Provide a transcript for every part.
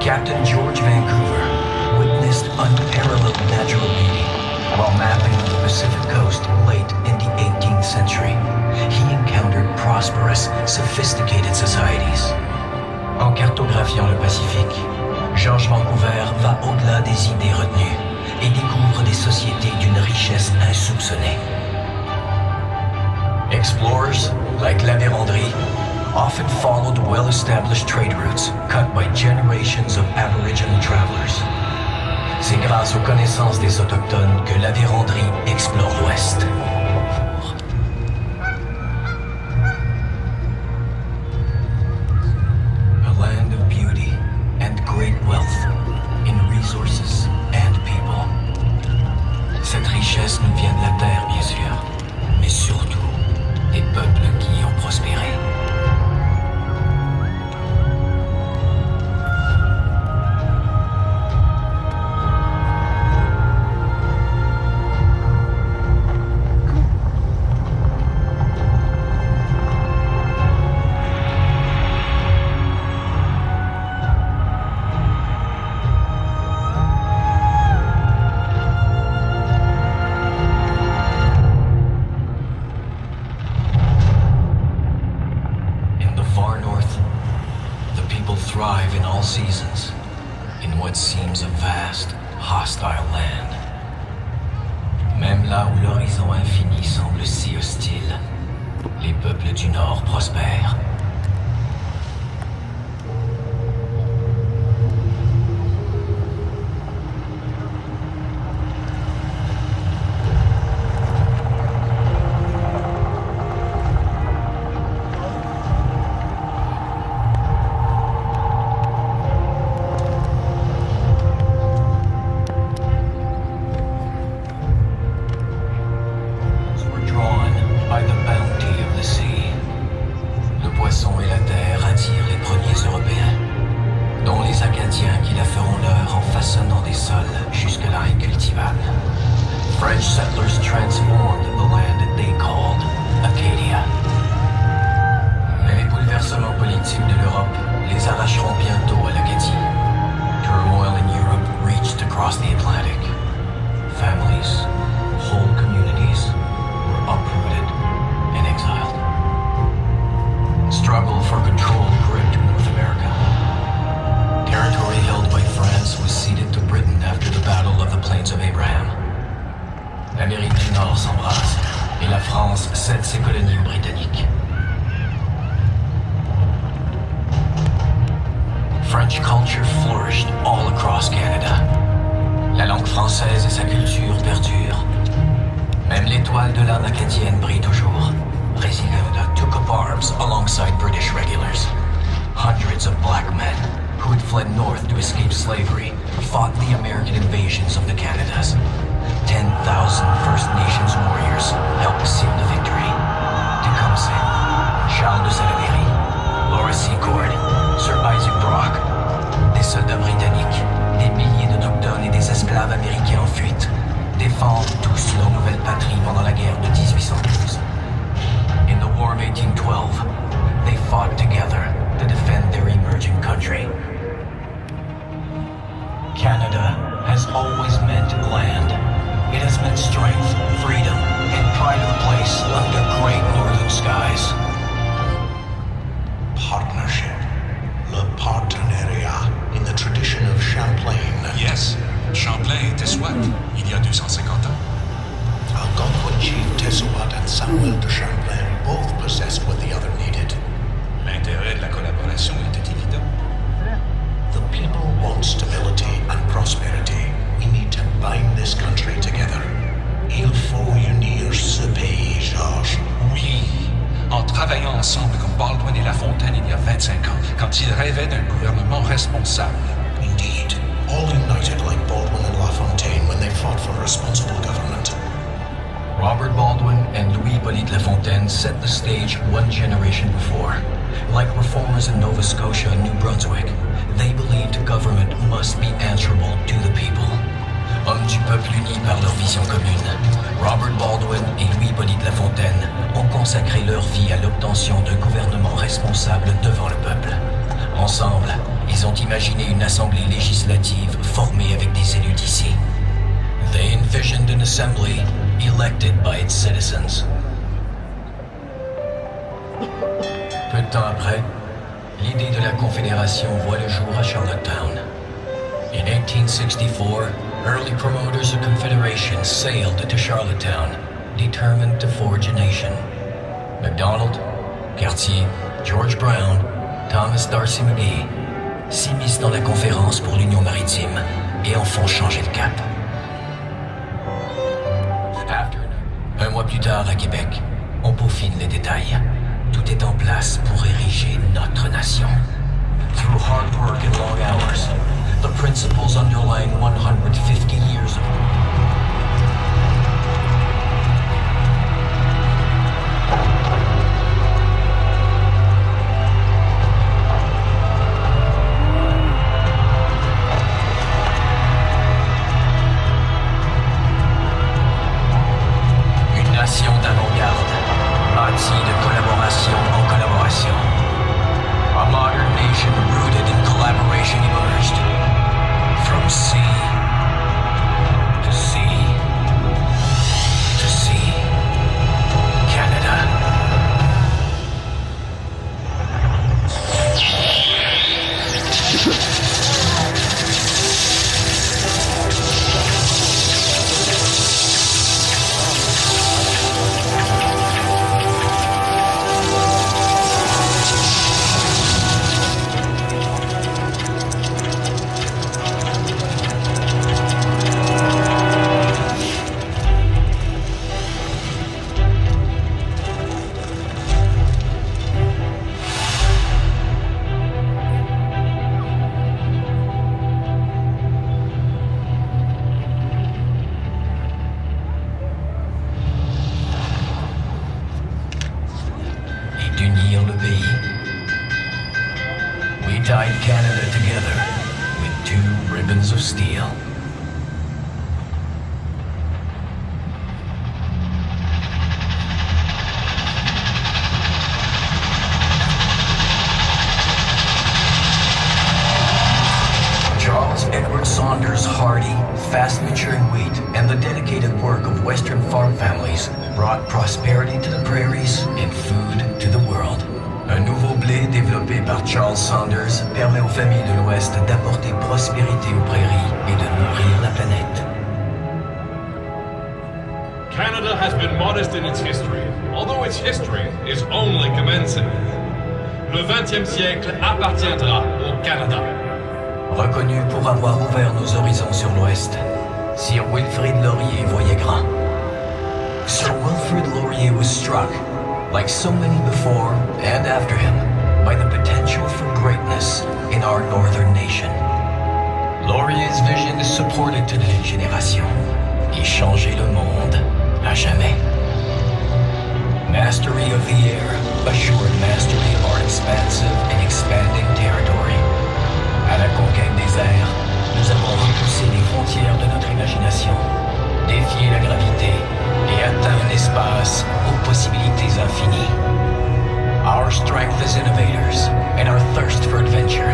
Captain George Vancouver witnessed unparalleled natural beauty while mapping the Pacific coast late in the 18th century. He encountered prosperous, sophisticated societies. En cartographiant le Pacifique, George Vancouver va au-delà des idées retenues et découvre des sociétés d'une richesse insoupçonnée. Explorers, like La Vérendrye, often followed well-established trade routes cut by generations of Aboriginal travelers. C'est grâce aux connaissances des Autochtones que La Vérendrye explore l'Ouest. A land of beauty and great wealth in resources and people. Cette richesse nous vient de la terre, bien sûr, mais surtout des peuples qui y ont prospéré. Thrive in all seasons, in what seems a vast, hostile land. Même là où l'horizon infini semble si hostile, les peuples du Nord prospèrent. French settlers transformed the land they called Acadia. Mais les bouleversements politiques de l'Europe les arracheront bientôt à l'Acadie. Turmoil in Europe reached across the Atlantic. Families, whole communities were uprooted and exiled. Struggle for control gripped North America. Territory held by France was ceded to Britain after the Battle of the Plains of Abraham. L'Amérique du Nord s'embrase et la France cède ses colonies aux Britanniques. French culture flourished all across Canada. La langue française et sa culture perdurent. Même l'étoile de l'âme acadienne brille toujours. Racing Canada took up arms alongside British regulars. Hundreds of black men who had fled north to escape slavery fought the American invasions of the Canadas. 10,000 First Nations warriors helped seal the victory. Tecumseh, Charles de Salaberry, Laura Secord, Sir Isaac Brock, des soldats britanniques, des milliers d'Autochtones et des esclaves américains en fuite, défendent tous leur nouvelle patrie pendant la guerre de 1812. In the War of 1812, they fought together to defend their emerging country. Canada has always meant land. It has meant strength, freedom, and pride of place under great northern skies. Partnership. Le partenariat in the tradition of Champlain. Yes, Champlain était Swat il y a 250 ans. Algonquin chief Tessouat and Samuel de Champlain both possessed what the other needed. L'intérêt de la collaboration était évident. The people want stability and prosperity. We need to bind this country together. Il faut unir ce pays, Georges. Oui, en travaillant ensemble comme Baldwin et La Fontaine il y a 25 ans, quand ils rêvaient d'un gouvernement responsable. Indeed, all united like Baldwin and La Fontaine when they fought for responsible government. Robert Baldwin and Louis-Hippolyte La Fontaine set the stage one generation before. Like reformers in Nova Scotia and New Brunswick, they believed government must be answerable to the people. Hommes du peuple unis par leur vision commune, Robert Baldwin et Louis-Hippolyte La Fontaine ont consacré leur vie à l'obtention d'un gouvernement responsable devant le peuple. Ensemble, ils ont imaginé une assemblée législative formée avec des élus d'ici. They envisioned an assembly elected by its citizens. Peu de temps après, l'idée de la Confédération voit le jour à Charlottetown. In 1864, early promoters of Confederation sailed to Charlottetown, determined to forge a nation. MacDonald, Cartier, George Brown, Thomas D'Arcy McGee s'immiscent dans la conférence pour l'Union maritime et en font changer de cap. Un mois plus tard à Québec, on peaufine les détails. Tout est en place pour ériger notre nation. Through hard work and long hours, the principles underlying 150 years of d'avant-garde, bâtie de collaboration en collaboration. A modern nation rooted in collaboration emerged. From sea to sea to sea. Canada. D'unir le pays. We tied Canada together with 2 ribbons of steel. Charles Edward Saunders' hardy, fast-maturing wheat and the dedicated work of Western farm families brought prosperity to the prairies and food to the world. Un nouveau blé développé par Charles Saunders permet aux familles de l'Ouest d'apporter prospérité aux prairies et de nourrir la planète. Canada has been modest in its history, although its history is only commencing. Le 20e siècle appartiendra au Canada. Reconnu pour avoir ouvert nos horizons sur l'Ouest, Sir Wilfrid Laurier voyait grand. Sir Wilfrid Laurier was struck, like so many before and after him, by the potential for greatness in our northern nation. Laurier's vision is supported to les générations et changer le monde à jamais. Mastery of the air assured mastery of our expansive and expanding territory. À la conquête des airs, nous avons repoussé les frontières de notre imagination, défié la gravité et atteint un espace aux possibilités infinies. Our strength as innovators and our thirst for adventure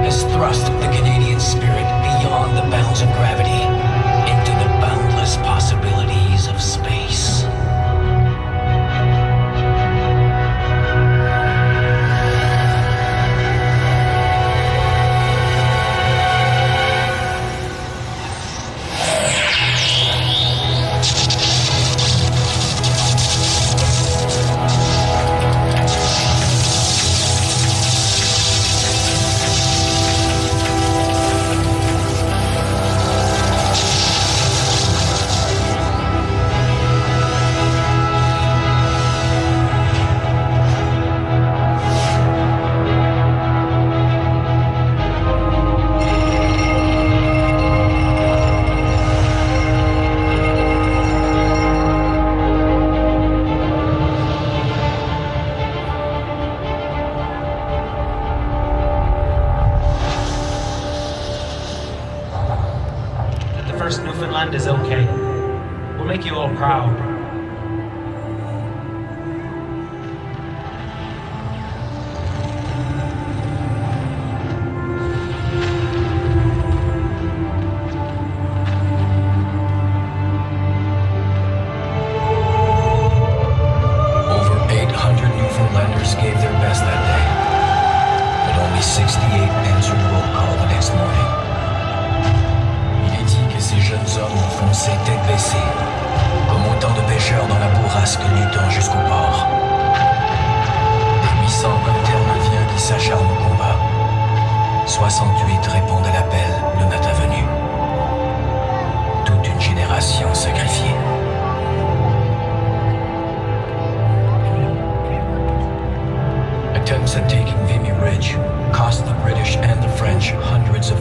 has thrust the Canadian spirit beyond the bounds of gravity into the boundless possibilities of space. Newfoundland is okay. We'll make you all proud.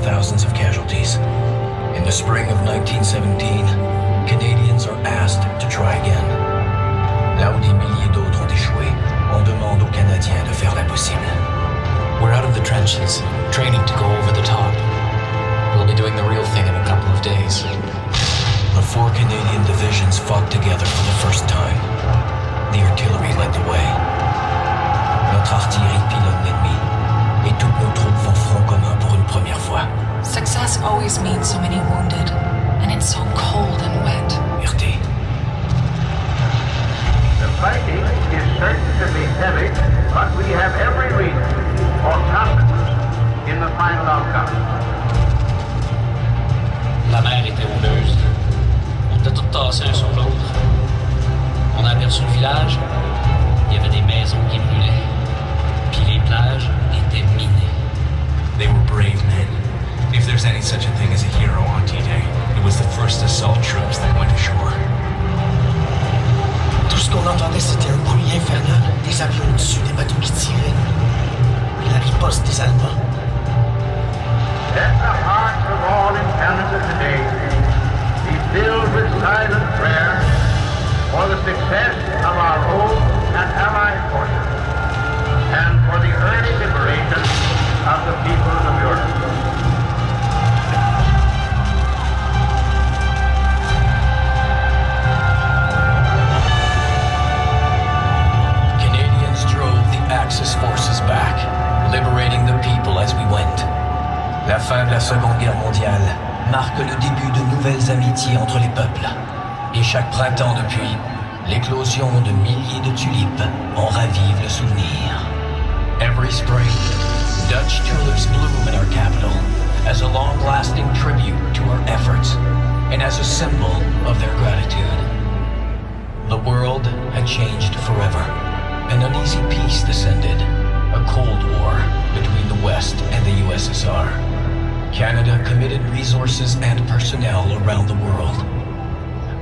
thousands of casualties. In the spring of 1917, Canadians are asked to try again. Là où des milliers d'autres ont échoué, on demande aux Canadiens de faire l'impossible. We're out of the trenches, training to go over the top. We'll be doing the real thing in a couple of days. The 4 Canadian divisions fought together for the first time. The artillery led the way. Notre artillerie pilonne l'ennemi, et toutes nos troupes font front commun pour une première fois. Success always means so many wounded, and it's so cold and wet. RT. The fighting is certain to be heavy, but we have every reason for confidence in the final outcome. La mer était houleuse. On était tous tassés un sur l'autre. On a aperçu le village. Il y avait des maisons qui brûlaient. Puis les plages étaient minées. They were brave men. If there's any such a thing as a hero on D-Day, it was the first assault troops that went ashore. Tout ce qu'on entendait, c'était un bruit infernal. Des avions au-dessus, des bateaux qui tiraient. Puis la riposte des Allemands. Let the hearts of all in Canada today be filled with silent prayer for the success of our own and allied forces, and for the early liberation of the peoples of Europe. Canadians drove the Axis forces back, liberating the people as we went. La fin de la Seconde Guerre mondiale marque le début de nouvelles amitiés entre les peuples. Et chaque printemps depuis, l'éclosion de milliers de tulipes en ravive le souvenir. Every spring, Dutch tulips bloom in our capital as a long-lasting tribute to our efforts and as a symbol of their gratitude. The world had changed forever. An uneasy peace descended, a Cold War between the West and the USSR. Canada committed resources and personnel around the world.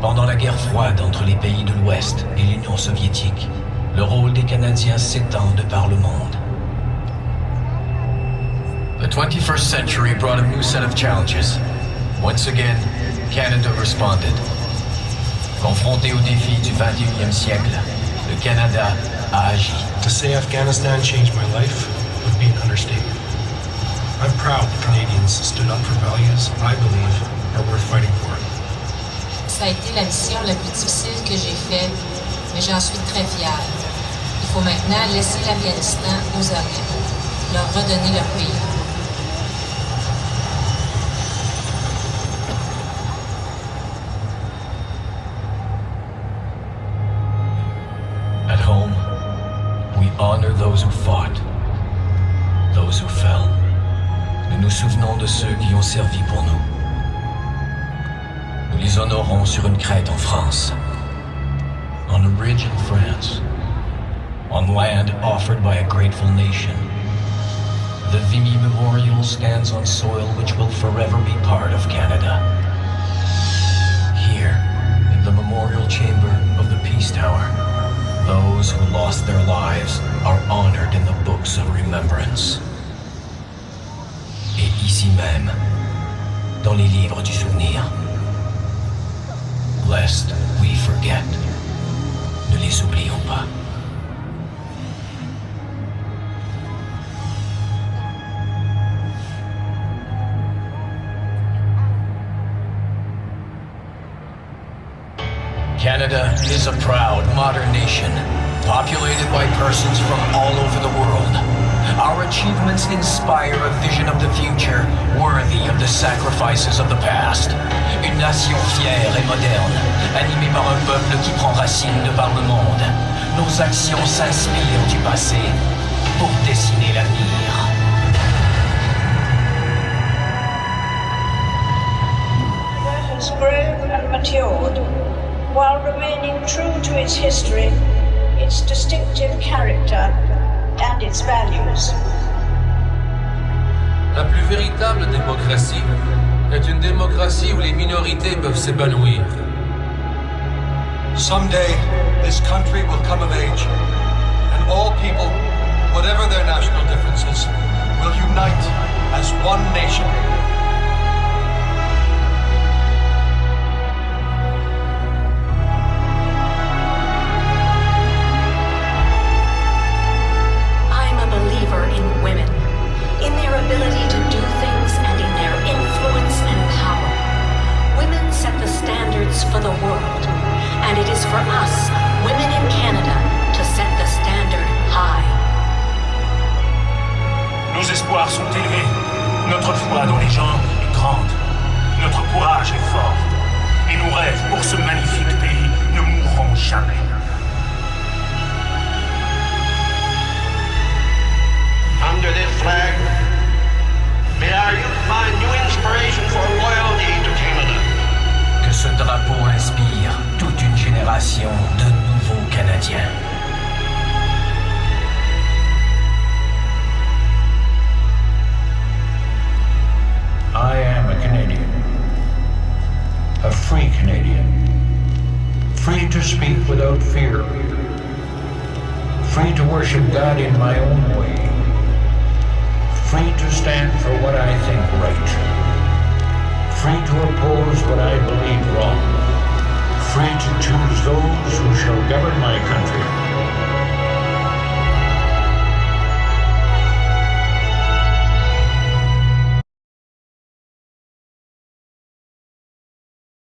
Pendant la guerre froide entre les pays de l'Ouest et l'Union soviétique, le rôle des Canadiens s'étend de par le monde. The 21st century brought a new set of challenges. Once again, Canada responded. Confronté aux défis du 21e siècle, le Canada a agi. To say Afghanistan changed my life would be an understatement. I'm proud the Canadians stood up for values I believe are worth fighting for. Ça a été la mission la plus difficile que j'ai faite, mais j'en suis très fière. Il faut maintenant laisser l'Afghanistan aux Américains, leur redonner leur pays. At home, we honor those who fought, those who fell. Nous nous souvenons de ceux qui ont servi pour nous. Nous les honorons sur une crête en France, on a ridge in France, on land offered by a grateful nation. The Vimy Memorial stands on soil which will forever be part of Canada. Here, in the memorial chamber of the Peace Tower, those who lost their lives are honored in the books of remembrance. Et ici même, dans les livres du souvenir, lest we forget, ne les oublions pas. Canada is a proud, modern nation, populated by persons from all over the world. Our achievements inspire a vision of the future worthy of the sacrifices of the past. Une nation fière et moderne, animée par un peuple qui prend racine de par le monde. Nos actions s'inspirent du passé pour dessiner l'avenir. Has grown and matured, while remaining true to its history, its distinctive character, and its values. La plus véritable démocratie est une démocratie où les minorités peuvent s'épanouir. Someday, this country will come of age, and all people, whatever their national differences, will unite as one nation sleep without fear. Free to worship God in my own way. Free to stand for what I think right. Free to oppose what I believe wrong. Free to choose those